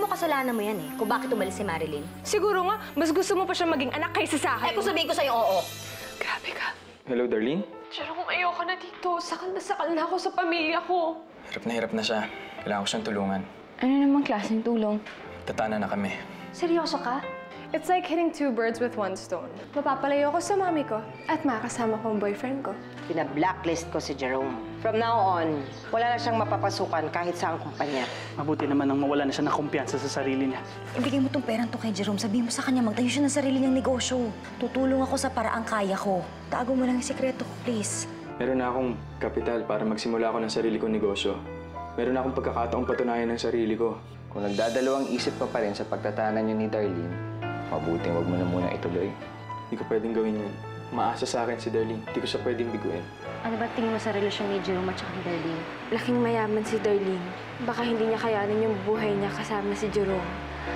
Alam mo, kasalanan mo yan eh, kung bakit umalis si Marilyn. Siguro nga, mas gusto mo pa siya maging anak kaysa sa akin. Eh, kung sabihin ko sa'yo, oo. Grabe ka. Hello, Darlene? Jerome, ayoko na dito. Sakal na ako sa pamilya ko. Hirap na siya. Kailangan ko siyang tulungan. Ano namang klaseng tulong? Tatana na kami. Seryoso ka? It's like hitting two birds with one stone. Mapapalayo ko sa mami ko at makakasama ko ang boyfriend ko. Pina-blacklist ko si Jerome. From now on, wala na siyang mapapasukan kahit saang kumpanya. Mabuti naman nang mawala na siya ng kumpiyansa sa sarili niya. Ibigay mo tong perang to kay Jerome. Sabihin mo sa kanya, magtayo siya ng sarili niyang negosyo. Tutulong ako sa paraang kaya ko. Tago mo lang yung sikreto ko, please. Meron na akong kapital para magsimula ako ng sarili kong negosyo. Meron na akong pagkakataong patunayan ng sarili ko. Kung nagdadalawang isip ka pa rin sa pagtatanan niyo ni Darlene, mabuting wag mo na muna ituloy. Hindi ko pwedeng gawin yun. Maasa sa akin si Darlene. Hindi ko siya pwedeng biguin. Ano ba tingin mo sa relasyon ni Jerome at saka ni Darlene? Laking mayaman si Darlene. Baka hindi niya kayanin yung buhay niya kasama si Jerome.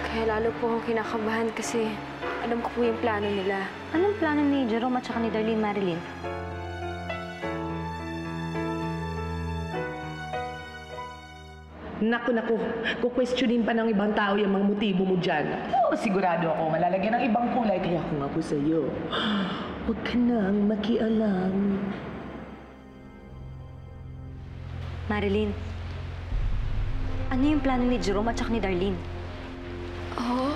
Kaya lalo po akong kinakabahan kasi alam ko po yung plano nila. Anong plano ni Jerome at saka ni Darlene, Marilyn? Naku, kukwestiyonin pa ng ibang tao yung mga motibo mo dyan. Oo, sigurado ako, malalagyan ng ibang kulay. Kaya kung ako sa'yo, huwag ka nang makialam. Marilyn, ano yung plano ni Jerome at saka ni Darlene? Oo.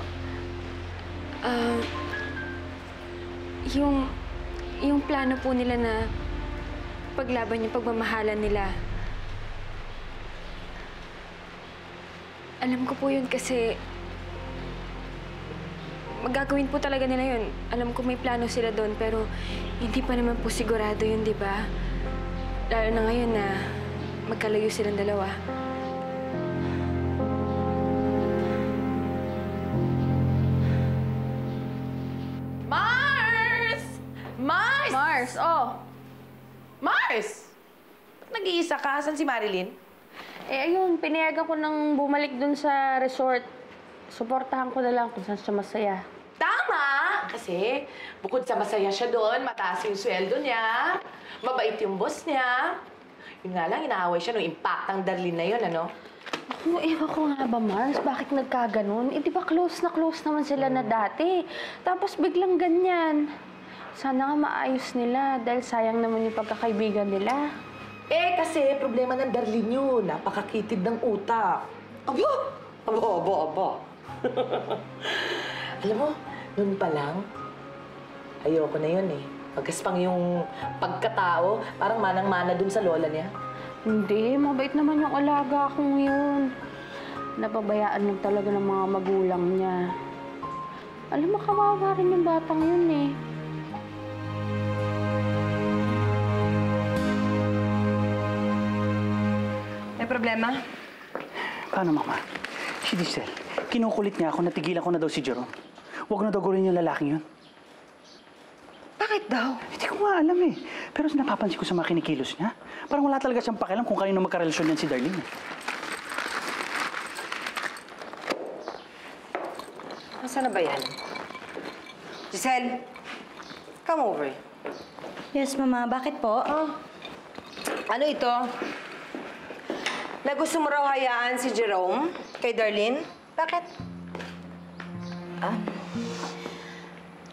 Yung plano po nila na paglaban yung pagmamahalan nila. Alam ko po yun kasi magagawin po talaga nila yun. Alam ko may plano sila doon pero hindi pa naman po sigurado yun, di ba? Lalo na ngayon na magkalayo silang dalawa. Mars! Mars! Mars, oh! Mars! Ba't nag-iisa ka? Saan si Marilyn? Eh, ayun, pinayagan ko nang bumalik dun sa resort. Suportahan ko na lang kung saan siya masaya. Tama! Kasi bukod sa masaya siya doon, mataas yung sweldo niya, mabait yung boss niya. Yun nga lang, inaaway siya nung impact ng Darlene na yun, ano? Ano, ewan ko nga ba, Mars? Bakit nagkaganon? Eh, di ba close naman sila na dati? Tapos biglang ganyan. Sana nga maayos nila dahil sayang naman yung pagkakaibigan nila. Eh, kasi problema ng Darlene yun. Napakakitid ng utak. Aba. Alam mo, noon pa lang, ayoko na yun eh. Pagkaspang yung pagkatao, parang manang-mana dun sa lola niya. Hindi, mabait naman yung alaga kong yun. Napabayaan lang talaga ng mga magulang niya. Alam mo, kawawa rin yung batang yun eh. May problema? Paano, Mama? Si Giselle, kinukulit niya ako, natigilan ko na daw si Jerome. Huwag na daw gawin yung lalaking yun. Bakit daw? Hindi ko nga alam eh. Pero napapansin ko sa mga kinikilos niya, parang wala talaga siyang pakialam kung kanino magkarelasyon yan si Darlene. Nasaan na ba yan? Giselle, come over. Yes, Mama. Bakit po? Ano ito? Na gusto mo raw hayaan si Jerome kay Darlene? Bakit?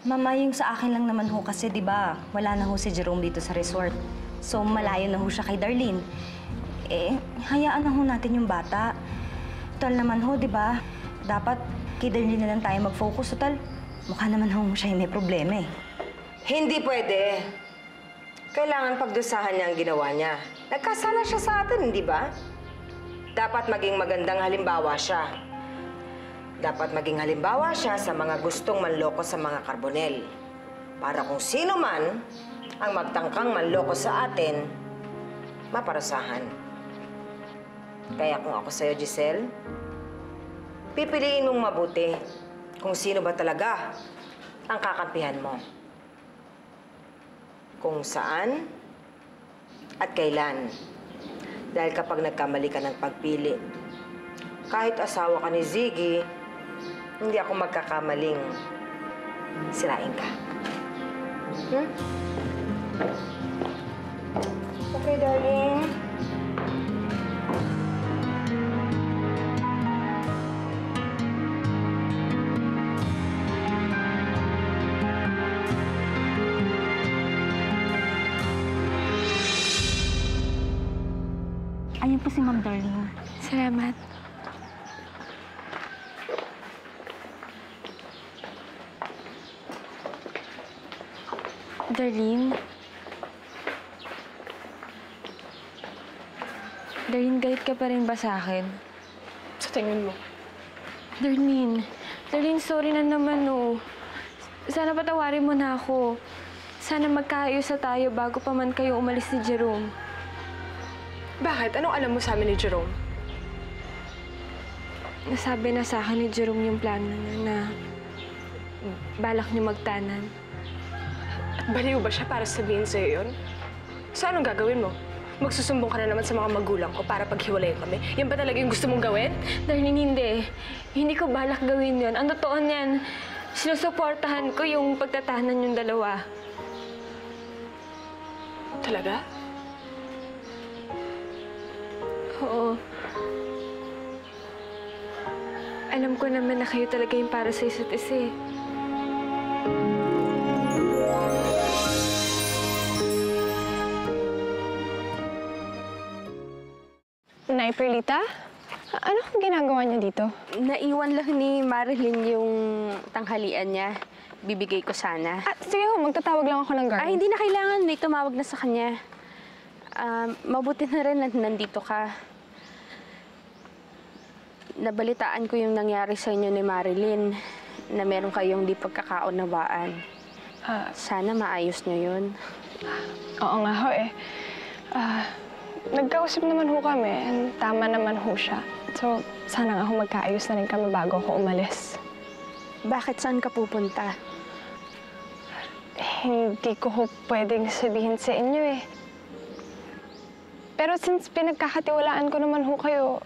Mama, yung sa akin lang naman ho kasi, di ba, wala na ho si Jerome dito sa resort. So, malayo na ho siya kay Darlene. Eh, hayaan na ho natin yung bata. Total naman ho, di ba? Dapat kay Darlene na lang tayo mag-focus. Total, mukha naman ho siya yung may problema eh. Hindi pwede. Kailangan pagdusahan niya ang ginawa niya. Nagkasala siya sa atin, hindi ba? Dapat maging magandang halimbawa siya. Dapat maging halimbawa siya sa mga gustong manloko sa mga karbonel. Para kung sino man ang magtangkang manloko sa atin, maparasahan. Kaya kung ako sa'yo, Giselle, pipiliin mong mabuti kung sino ba talaga ang kakampihan mo. Kung saan at kailan. Dahil kapag nagkamali ka ng pagpili, kahit asawa ka ni Ziggy, hindi ako magkakamaling sirain ka. Okay, darling. po si Ma'am Darlene. Salamat. Darlene? Darlene, galit ka pa rin ba sa akin? Sa tingin mo? Darlene, sorry na naman, oh. Sana patawarin mo na ako. Sana magkaayos na tayo bago pa man kayo umalis ni Jerome. Bakit? Anong alam mo sa amin ni Jerome? Nasabi na sa akin ni Jerome yung plano niya na balak niya magtanan. At baliw ba siya para sabihin sa'yo yun? So anong gagawin mo? Magsusumbong ka na naman sa mga magulang ko para paghiwalayin kami? Yan ba talaga yung gusto mong gawin? Darlene, hindi. Hindi ko balak gawin yon. Ang totoo niyan, sinusuportahan ko yung pagtatanan yung dalawa. Talaga? Oo. Alam ko naman na kayo talaga yung para sa isa't isa eh. Nay Perlita? Ano kung ginagawa niya dito? Naiwan lang ni Marilyn yung tanghalian niya. Bibigay ko sana. Sige ho, magtatawag lang ako ng guard. Ay, hindi na kailangan. May tumawag na sa kanya. Mabuti na rin na nandito ka. Nabalitaan ko yung nangyari sa inyo ni Marilyn na meron kayong di pagkakaunawaan. Sana maayos niyo yun. Oo nga ho eh. Nagkausap naman ho kami. Tama naman ho siya. So, sana nga ho magkaayos na rin kami bago ako umalis. Bakit saan ka pupunta? Hindi ko ho pwedeng sabihin sa inyo eh. Pero since pinagkakatiwalaan ko naman ho kayo,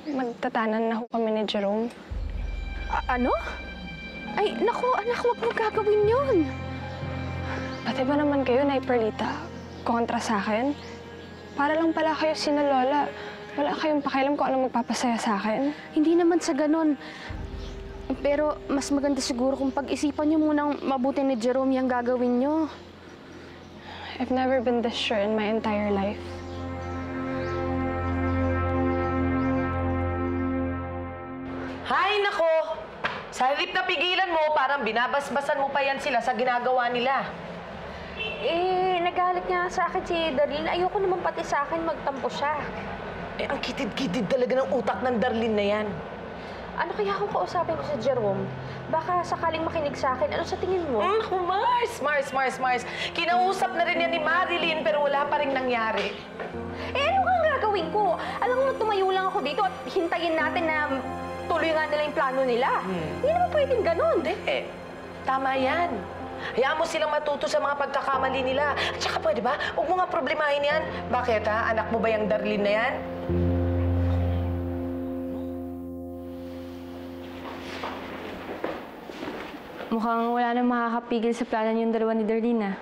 magtatanan na ho kami ni Jerome. Ano? Ay, naku, anak, huwag mo gagawin yun. Pati ba naman kayo, Nay Perlita, kontra sa akin? Para lang pala kayo sina Lola. Wala kayong pakialam kung ano magpapasaya sa akin. Hindi naman sa ganun. Pero mas maganda siguro kung pag-isipan niyo munang mabuti ni Jerome yung gagawin niyo. I've never been this sure in my entire life. Hay nako! Sa halip na pigilan mo, parang binabasbasan mo pa yan sila sa ginagawa nila. Nagalit nga sa akin si Darlene. Ayoko naman pati sa akin magtampo siya. Ang kitid-kitid talaga ng utak ng Darlene na yan. Ano kaya kung kausapin ko si Jerome? Baka sakaling makinig sa akin. Ano sa tingin mo? Mars! Kinausap na rin yan ni Marilyn pero wala pa rin nangyari. Ano kang gagawin ko? Alam mo, tumayo lang ako dito at hintayin natin na tuloy nga nila yung plano nila. Hindi naman pwedeng ganun. Tama yan. Hayaan mo silang matuto sa mga pagkakamali nila. At saka pwede ba? Huwag mo nga problemahin yan. Bakit ha? Anak mo ba yung Darlene na yan? Mukhang wala nang makakapigil sa plano yung dalawa ni Darlene, ah.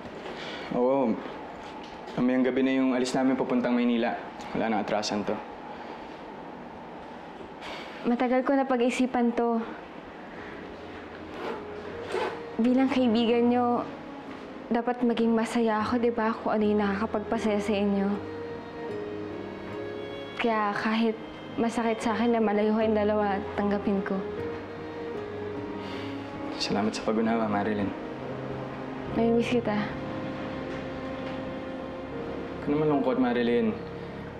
Oo. Mamayang gabi na yung alis namin papuntang Maynila. Wala nang atrasan to. Matagal ko na pag-isipan to. Bilang kaibigan nyo, dapat maging masaya ako, di ba? Kung ano yung nakakapagpasaya sa inyo. Kaya kahit masakit sa akin na malayo kayong dalawa, tanggapin ko. Salamat sa pag-unawa, Marilyn. Namimiss kita. Huwag ka naman lungkot, Marilyn.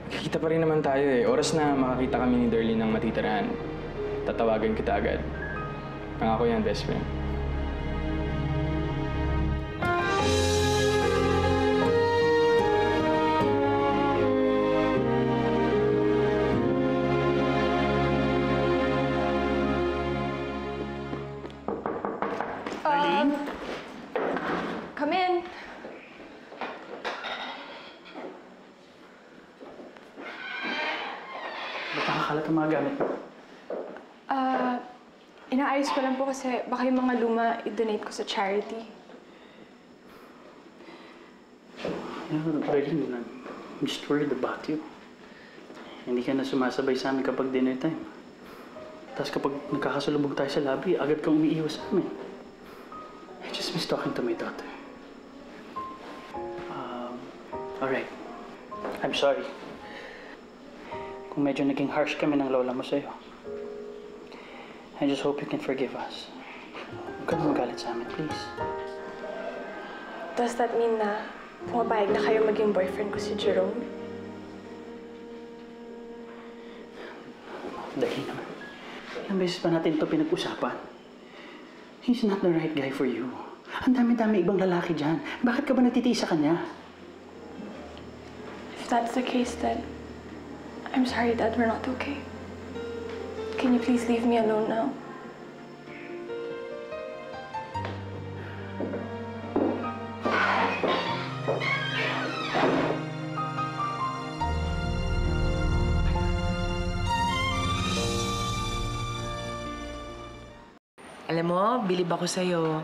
Magkikita pa rin naman tayo eh. Oras na makakita kami ni Darlene ng matitirahan. Tatawagan kita agad. Pangako yan, best friend. Come in. Ba't nakakalat ang mga gamit mo? Inaayos ko lang po kasi baka yung mga luma i-donate ko sa charity. Darlene, I'm just worried about you. Hindi ka na sumasabay sa amin kapag dinner time. Tapos kapag nagkakasalubog tayo sa lobby, agad kang umiiwas sa amin. I just miss talking to my daughter. Alright. I'm sorry. Kung medyo naging harsh kami ng lola mo sa'yo. I just hope you can forgive us. Huwag ka na magalit sa amin, please. Does that mean na pumapayag na kayo maging boyfriend ko si Jerome? Dali naman. Ilang beses pa natin ito pinag-usapan. He's not the right guy for you. Ang dami-dami ibang lalaki dyan. Bakit ka ba nagtitiis sa kanya? If that's the case, then I'm sorry, Dad, we're not okay. Can you please leave me alone now? Alam mo, bilib ako sa'yo.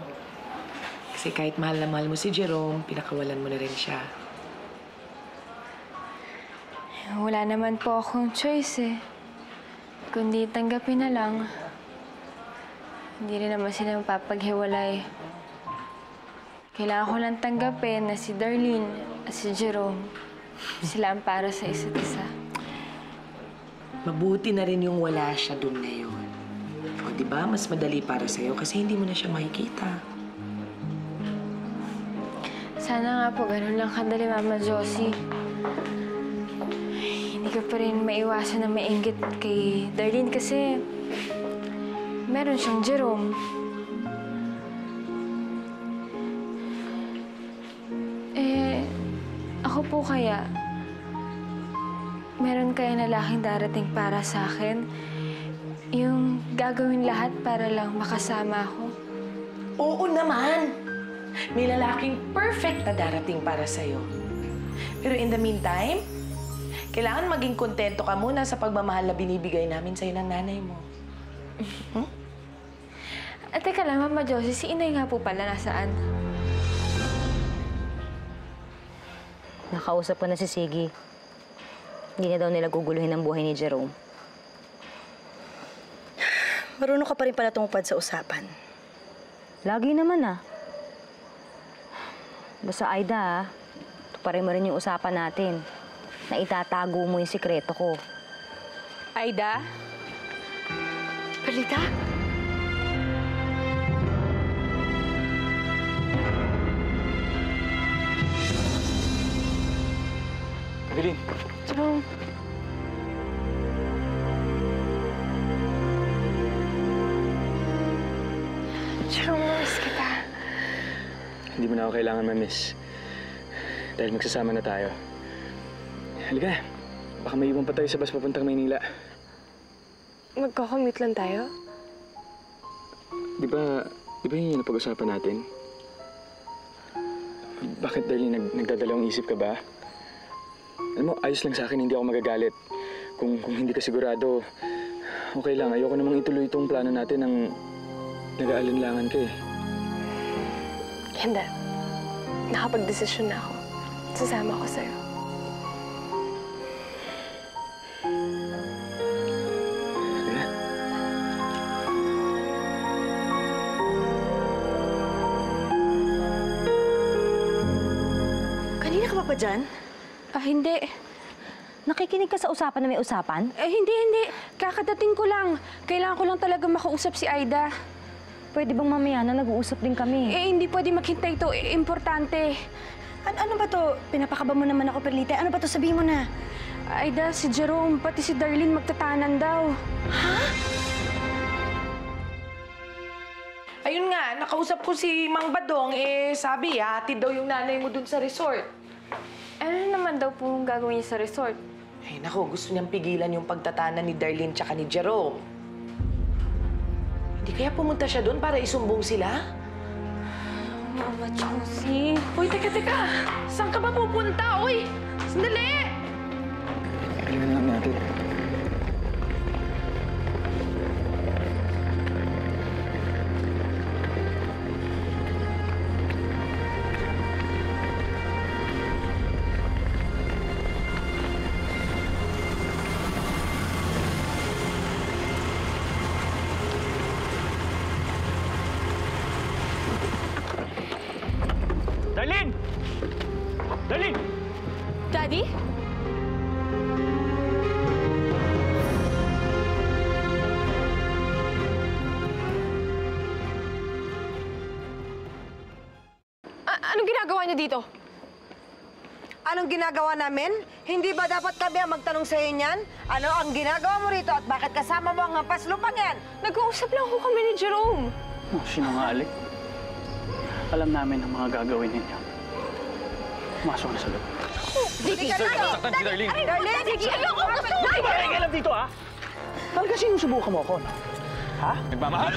Kasi kahit mahal na mahal mo si Jerome, pinakawalan mo na rin siya. Wala naman po akong choice eh. Kundi tanggapin na lang. Hindi rin naman sila mapapaghiwalay. Kailangan ko lang tanggapin na si Darlene at si Jerome, sila ang para sa isa't isa. Mabuti na rin yung wala siya doon ngayon. O diba, mas madali para sa'yo kasi hindi mo na siya makikita. Sana nga po ganun lang kadali, Mama Josie. Hindi ko pa rin maiwasan na mainggit kay Darlene kasi meron siyang Jerome. Ako po kaya, meron kaya lalaking darating para sa akin? Yung gagawin lahat para lang makasama ako? Oo naman! May lalaking perfect na darating para sa'yo. Pero in the meantime, kailangan maging kontento ka muna sa pagmamahal na binibigay namin sa'yo ng nanay mo. At teka lang, Mama Josie, si Inay nga po pala nasaan? Nakausap ko na si Siggy. Hindi na daw nila guguluhin ang buhay ni Jerome. Marunong ka pa rin pala tungkol sa usapan. Lagi naman Basta Aida tuparin mo rin yung usapan natin na itatago mo yung sikreto ko. Aida? Perlita? Evelyn! Jerome. Jerome, namiss kita. Hindi mo na ako kailangan ma-miss. Dahil magsasama na tayo. Halika na. Baka may iwan pa tayo sa bus papuntang Maynila. Magko-commute lang tayo? Di ba yun yung napag-usapan natin? Bakit, Darlene, nagdadalawang isip ka ba? Alam mo, ayos lang sa akin, hindi ako magagalit. Kung hindi ka sigurado, okay lang. Ayoko namang ituloy itong plano natin ng nag-aalinlangan ka eh. Hindi. Nakapag-desisyon na ako. Sasama ako sa'yo. Halika. Kanina ka pa dyan? Hindi. Nakikinig ka sa usapan na may usapan? Hindi. Kakadating ko lang. Kailangan ko lang talaga makausap si Aida. Pwede bang mamaya na nag-uusap din kami? Hindi pwede maghintay to. Importante. Ano ba to? Pinapakaba mo naman ako, Perlita. Ano ba to? Sabihin mo na. Aida, si Jerome, pati si Darlene magtatanan daw. Ayun nga, nakausap ko si Mang Badong, sabi, hatid daw yung nanay mo dun sa resort. Ano naman daw po gagawin niya sa resort? Ay, naku, gusto niyang pigilan yung pagtatanan ni Darlene tsaka ni Jerome. Hindi kaya pumunta siya doon para isumbong sila? Mama Josie. Uy, teka! Saan ka ba pupunta? Uy! Sandali! Kailangan lang natin. Darlene! Darlene! Daddy? Anong ginagawa niyo dito? Anong ginagawa namin? Hindi ba dapat kami ang magtanong sa'yo niyan? Ano ang ginagawa mo rito at bakit kasama mo ang hampas lupang yan? Nag-uusap lang ho kami ni Jerome. Oh, sinungaling. Alam namin ang mga gagawin ninyo. Pumasok na sa loob. Saktan si Darlene. Darlene! Ayoko! Gusto mo! Ay, alam dito, ha? Talaga sinusubukan mo ako, no? Ha? Nagmamahal!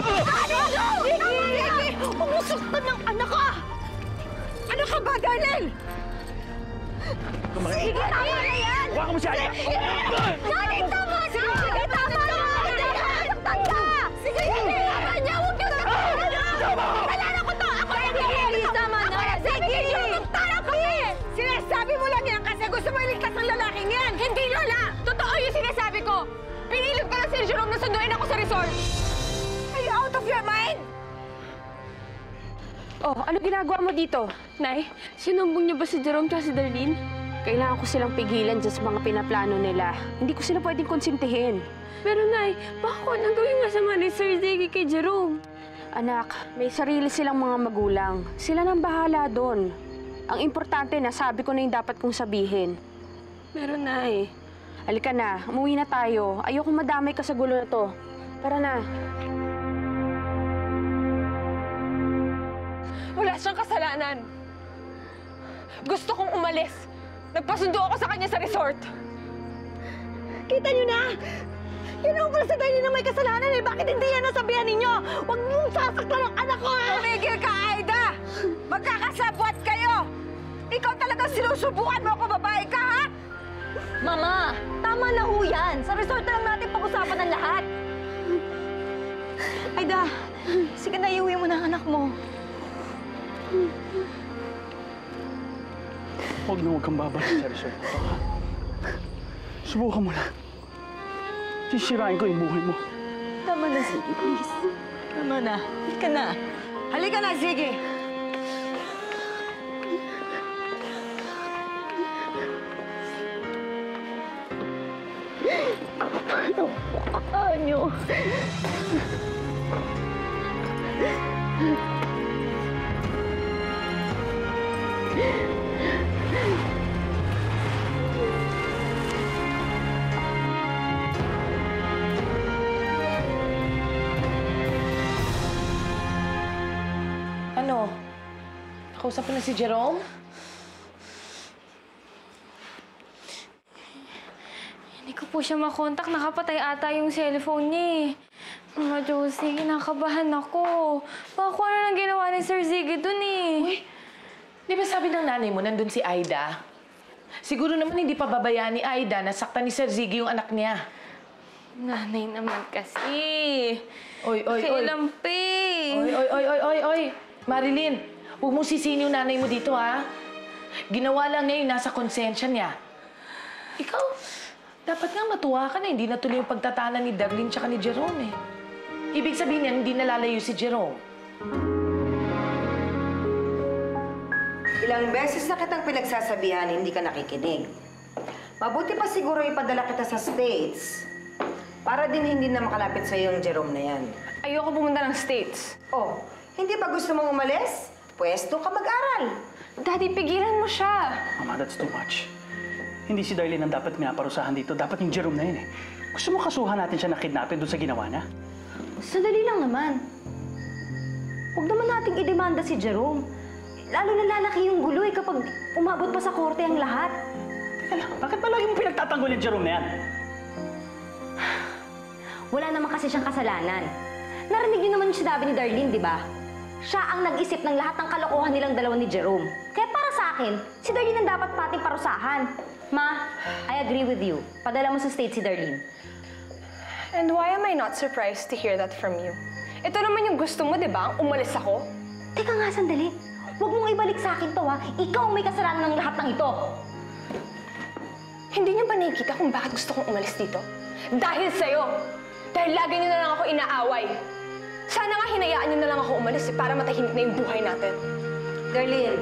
Vicky! Umusok ka ng anak ka! Ano ka ba, Darlene? Sige, tama na yan! Huwag mo siya! Daddy, tama na! Sige, tama na! Nasaktan ka! Sige, tama niya! Huwag niyo saktan! Kailangan ko to! Ako na Vicky! Tama na! Sige! Tara kami! Sinasabi mo lang yan kasi gusto mo iligtas ng lalaking yan! Hindi, Lola! Totoo yung sinasabi ko! Pinilip ko lang si Jerome na sunduin ako sa resort! Are you out of your mind? Oh, ano ginagawa mo dito? Nay, sinumbong niyo ba si Jerome at si Darlene? Kailangan ko silang pigilan dyan sa mga pinaplano nila. Hindi ko sila pwedeng konsintihin. Pero Nay, baka kung anong gawing masama ni Sir Ziggy kay Jerome? Anak, may sarili silang mga magulang. Sila nang bahala doon. Ang importante, nasabi ko na yung dapat kong sabihin. Pero Nay, Halika na, umuwi na tayo. Ayokong madamay ka sa gulo na to. Tara na. Wala siyang kasalanan. Gusto kong umalis. Nagpasundo ako sa kanya sa resort. Kita niyo na! Yan ang pala sa Darlene na may kasalanan eh! Bakit hindi yan nasabihan ninyo? Huwag mong sasaktan ang anak ko eh! Tumigil ka, Aida! Magkakasabwat kayo! Ikaw talagang sinusubukan mo ako, babae ka, ha? Mama, tama na ho yan. Sa resort na lang natin pag-usapan ang lahat. Aida, sige na, iuwi mo na ang anak mo. Huwag kang babalik sa resort ko, ha? Subukan mo lang. Sisirain ko yung buhay mo. Tama na, sige, please. Tama na. Halika na. Halika na, Ziggy! Anyo. Ano? Nakausap mo na si Jerome? hindi ko po siya makontak. Nakapatay ata yung cellphone niya eh. Mama Josie, kinakabahan ako. Baka kung ano nang ginawa ni Sir Ziggy dun eh. Uy, di ba sabi ng nanay mo nandun si Aida? Siguro naman hindi pa babayaan ni Aida na saktan ni Sir Ziggy yung anak niya. Nanay naman kasi. Oy, oy, oy. Kailampi. Oy. Marilyn, huwag mong sisihin yung nanay mo dito, ha? Ginawa lang niya yung nasa konsensya niya. Ikaw, dapat nga matuwa ka na. Hindi natuloy yung pagtatana ni Darlene tsaka ni Jerome, eh. Ibig sabihin niyan, hindi nalalayo si Jerome. Ilang beses na kitang pinagsasabihan, hindi ka nakikinig. Mabuti pa siguro ipadala kita sa States para din hindi na makalapit sa'yo yung Jerome na yan. Ayoko pumunta ng States. Oh, hindi ba gusto mong umalis? Pwesto ka mag-aral. Daddy, pigilan mo siya. Mama, that's too much. Hindi si Darlene ang dapat pinaparusahan dito. Dapat yung Jerome na yun, eh. Gusto mo kasuhan natin siya na kidnapin doon sa ginawa niya? Sandali lang naman. Huwag naman nating idemanda si Jerome. Lalo na lalaki yung gulo eh kapag umabot pa sa korte ang lahat. Teka lang, bakit ba lagi mo pinagtatanggol yung Jerome na yan? Wala naman kasi siyang kasalanan. Narinig niyo naman yung sinabi ni Darlene, di ba? Siya ang nag-isip ng lahat ng kalokohan nilang dalawa ni Jerome. Kaya para sa akin, si Darlene ang dapat pating parusahan. Ma, I agree with you. Padala mo sa state si Darlene. And why am I not surprised to hear that from you? Ito naman yung gusto mo, di ba? Umalis ako? Teka nga, sandali. Huwag mong ibalik sa akin to, ha? Ikaw ang may kasalanan ng lahat ng ito. Hindi niyo ba nakikita kung bakit gusto kong umalis dito? Dahil sa'yo! Dahil lagi niyo na lang ako inaaway. Sana nga hinayaan niyo na lang ako umalis para matahimik na yung buhay natin. Darlene,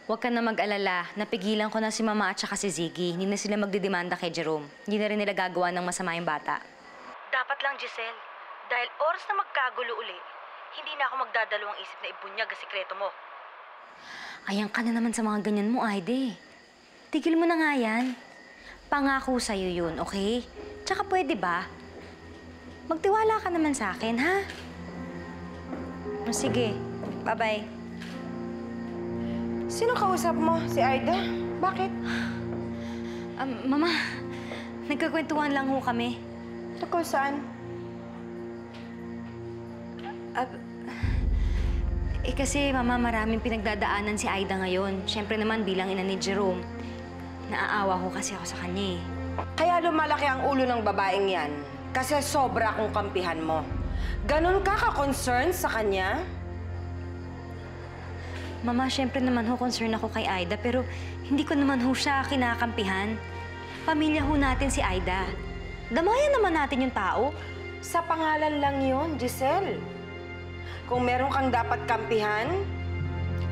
Huwag ka na mag-alala. Napigilan ko na si Mama at saka si Ziggy. Hindi na sila magdidemanda kay Jerome. Hindi na rin nila gagawa ng masama yung bata. Dapat lang, Giselle. Dahil oras na magkagulo uli, hindi na ako magdadalawang isip na ibunyag ang sikreto mo. Ayan ka na naman sa mga ganyan mo, Aide. Tigil mo na nga yan. Pangako sa'yo yun, okay? Tsaka pwede ba? Magtiwala ka naman sa akin, ha? O sige, bye-bye. Sino kausap mo? Si Aida? Bakit? Mama, nagkakwentuhan lang ho kami. Tungkol saan? Kasi, Mama, maraming pinagdadaanan si Aida ngayon. Siyempre naman, bilang ina ni Jerome, naaawa ko kasi ako sa kanya eh. Kaya lumalaki ang ulo ng babaeng yan. Kasi sobra akong kampihan mo. Ganon ka ka-concern sa kanya? Mama, siyempre naman ho, concern ako kay Aida, pero hindi ko naman ho siya kinakampihan. Pamilya ho natin si Aida. Damayan naman natin yung tao. Sa pangalan lang yon, Giselle. Kung meron kang dapat kampihan,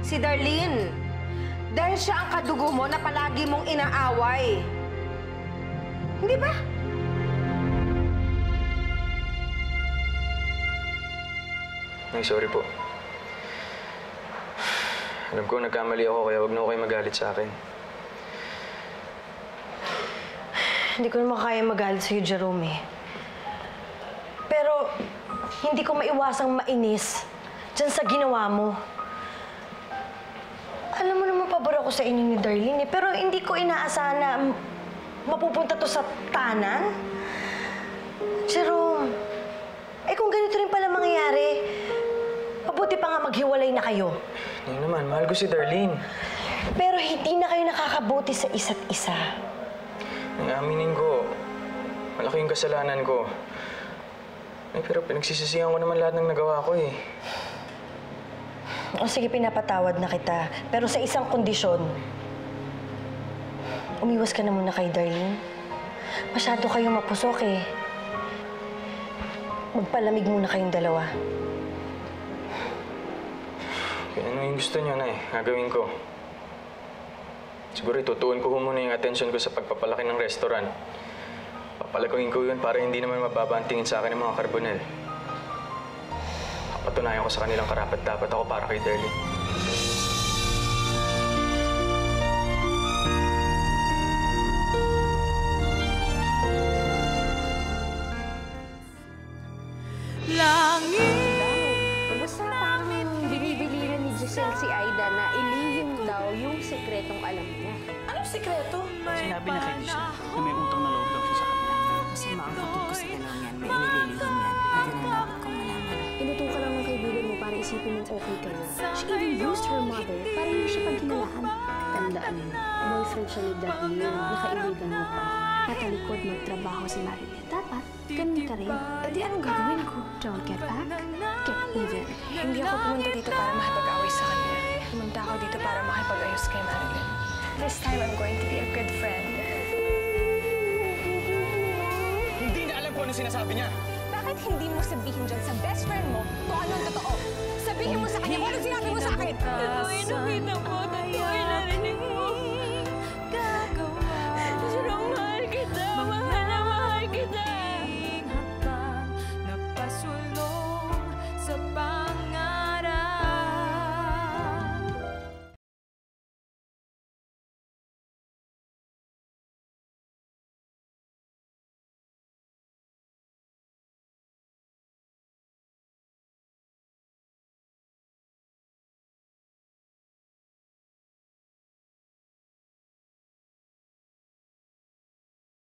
si Darlene. Dahil siya ang kadugo mo na palagi mong inaaway. Hindi ba? Ay, sorry po. Alam ko, nagkamali ako, kaya huwag na kayo magalit sa akin. Hindi ko naman kaya magalit sa'yo, Jerome, eh. Pero, hindi ko maiwasang mainis dyan sa ginawa mo. Alam mo naman, pabor ako sa inyo ni Darlene, eh. Pero hindi ko inaasahan na mapupunta to sa tanan. Jerome, kung ganito rin pala mangyayari, mabuti pa nga maghiwalay na kayo. Hindi naman, mahal ko si Darlene. Pero hindi na kayo nakakabuti sa isa't isa. Aminin ko, malaki yung kasalanan ko. Pero pinagsisisihan ko naman lahat ng nagawa ko eh. O sige, pinapatawad na kita. Pero sa isang kondisyon, umiwas ka na muna kay Darlene. Masyado kayong mapusok eh. Magpalamig muna kayong dalawa. Kaya ano yung gusto niyo, Nay? Gagawin ko. Siguro itutuon ko muna yung attention ko sa pagpapalaki ng restaurant. Papalakuin ko yun para hindi naman mababa ang tingin sa akin ng mga Carbonell. Patunayan ko sa kanilang karapat-dapat ako para kay Darlene. Basta parang binibili ni Giselle si Aida na ilihim daw yung sekretong alam niya. Anong sikreto? Sinabi na kay Giselle na may utang na loob daw siya sa kanya. Masama ang kutob ko sa dalawang yan. May inililihim yan. At yan ang dapat kong malaman. Inuto ka lang ng kaibigan mo para isipin mong okay kayo. She even used her mother para hindi siya paghinalahan. Tandaan mo, boyfriend siya ni Darlene, nakaibigan mo pa. Katalikod magtrabaho si Marilyn. Dapat, ganun ka rin. E di anong gagawin ko? Don't get back, get even. Hindi ako pumunta dito para makipag-away sa kanya. Pumunta ako dito para makipag-ayos kay Marilyn. This time, I'm going to be a good friend. Hindi na alam kung ano sinasabi niya. Bakit hindi mo sabihin dyan sa best friend mo kung ano ang totoo? Sabihin mo sa kanya kung ano sinabi mo sa akin! Ano nakita mo? Totoo yung narinig mo.